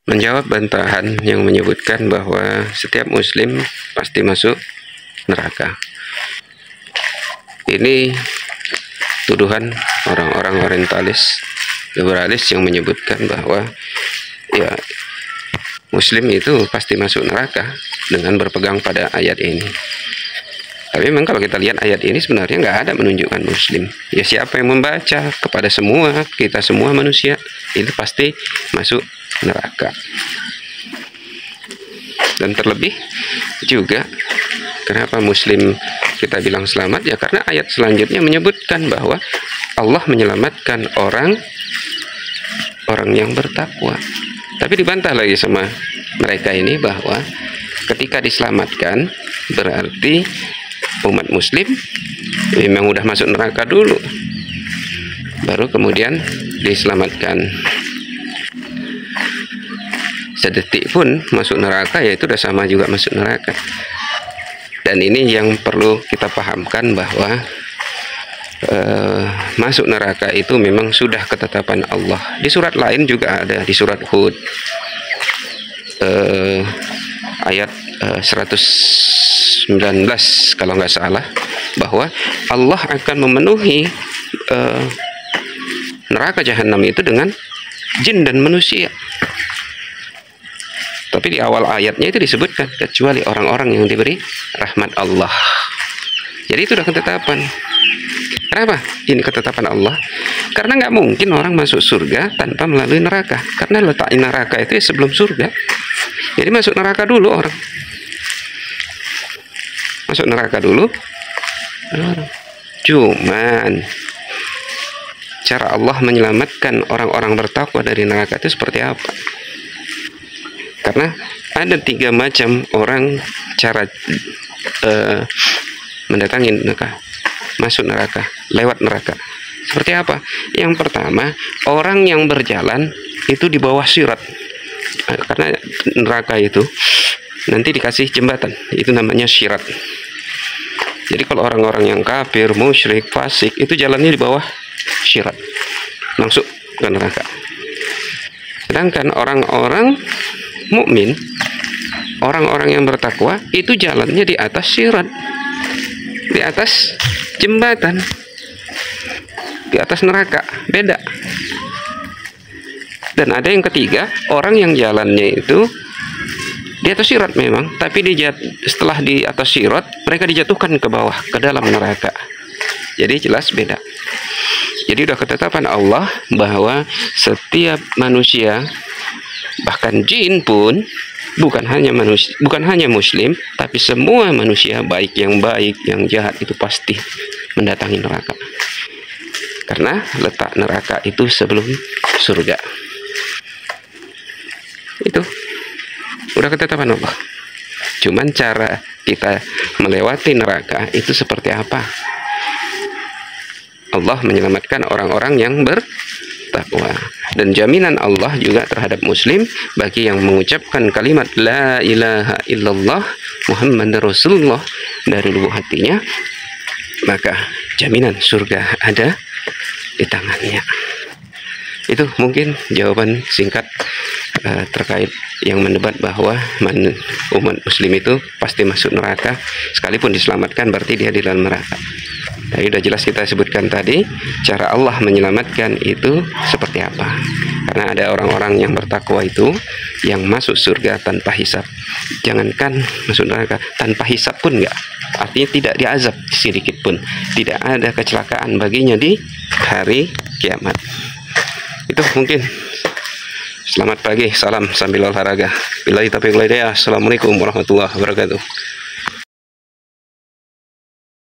menjawab bantahan yang menyebutkan bahwa setiap muslim pasti masuk neraka. Ini tuduhan orang-orang orientalis, liberalis yang menyebutkan bahwa ya muslim itu pasti masuk neraka dengan berpegang pada ayat ini. Tapi memang kalau kita lihat ayat ini sebenarnya nggak ada menunjukkan muslim. Ya siapa yang membaca kepada semua, kita semua manusia, itu pasti masuk neraka. Dan terlebih juga, kenapa muslim kita bilang selamat? Ya karena ayat selanjutnya menyebutkan bahwa Allah menyelamatkan orang yang bertakwa. Tapi dibantah lagi sama mereka ini bahwa ketika diselamatkan berarti umat muslim memang udah masuk neraka dulu, baru kemudian diselamatkan. Sedetik pun masuk neraka, ya itu udah sama juga masuk neraka. Dan ini yang perlu kita pahamkan bahwa masuk neraka itu memang sudah ketetapan Allah. Di surat lain juga ada, di surat Hud ayat 119 kalau nggak salah, bahwa Allah akan memenuhi neraka jahanam itu dengan jin dan manusia. Tapi di awal ayatnya itu disebutkan kecuali orang-orang yang diberi rahmat Allah. Jadi itu sudah ketetapan. Kenapa ini ketetapan Allah? Karena nggak mungkin orang masuk surga tanpa melalui neraka. Karena letak neraka itu ya sebelum surga. Jadi masuk neraka dulu orang. Masuk neraka dulu. Cuman cara Allah menyelamatkan orang-orang bertakwa dari neraka itu seperti apa? Karena ada 3 macam orang cara mendatangi neraka, masuk neraka, lewat neraka. Seperti apa? Yang pertama, orang yang berjalan itu di bawah sirat. Karena neraka itu nanti dikasih jembatan, itu namanya sirat. Jadi kalau orang-orang yang kafir, musyrik, fasik, itu jalannya di bawah sirat, langsung ke neraka. Sedangkan orang-orang mukmin, orang-orang yang bertakwa, itu jalannya di atas sirat, di atas jembatan, di atas neraka. Beda. Dan ada yang ketiga, orang yang jalannya itu di atas sirat memang, tapi setelah di atas sirat mereka dijatuhkan ke bawah, ke dalam neraka. Jadi jelas beda. Jadi udah ketetapan Allah bahwa setiap manusia, bahkan jin pun, bukan hanya muslim, tapi semua manusia, baik yang jahat, itu pasti mendatangi neraka. Karena letak neraka itu sebelum surga. Itu udah ketetapan Allah. Cuman cara kita melewati neraka itu seperti apa? Allah menyelamatkan orang-orang yang bertakwa. Dan jaminan Allah juga terhadap muslim bagi yang mengucapkan kalimat la ilaha illallah Muhammadur Rasulullah dari lubuk hatinya, maka jaminan surga ada di tangannya. Itu mungkin jawaban singkat terkait yang mendebat bahwa umat muslim itu pasti masuk neraka, sekalipun diselamatkan berarti dia di dalam neraka. Tapi sudah jelas kita sebutkan tadi cara Allah menyelamatkan itu seperti apa. Karena ada orang-orang yang bertakwa itu yang masuk surga tanpa hisab. Jangankan masuk neraka, tanpa hisab pun enggak. Artinya tidak diazab sedikit pun. Tidak ada kecelakaan baginya di hari kiamat. Itu mungkin. Selamat pagi, salam sambil olahraga. Billahi taufiq wal hidayah. Assalamualaikum warahmatullahi wabarakatuh.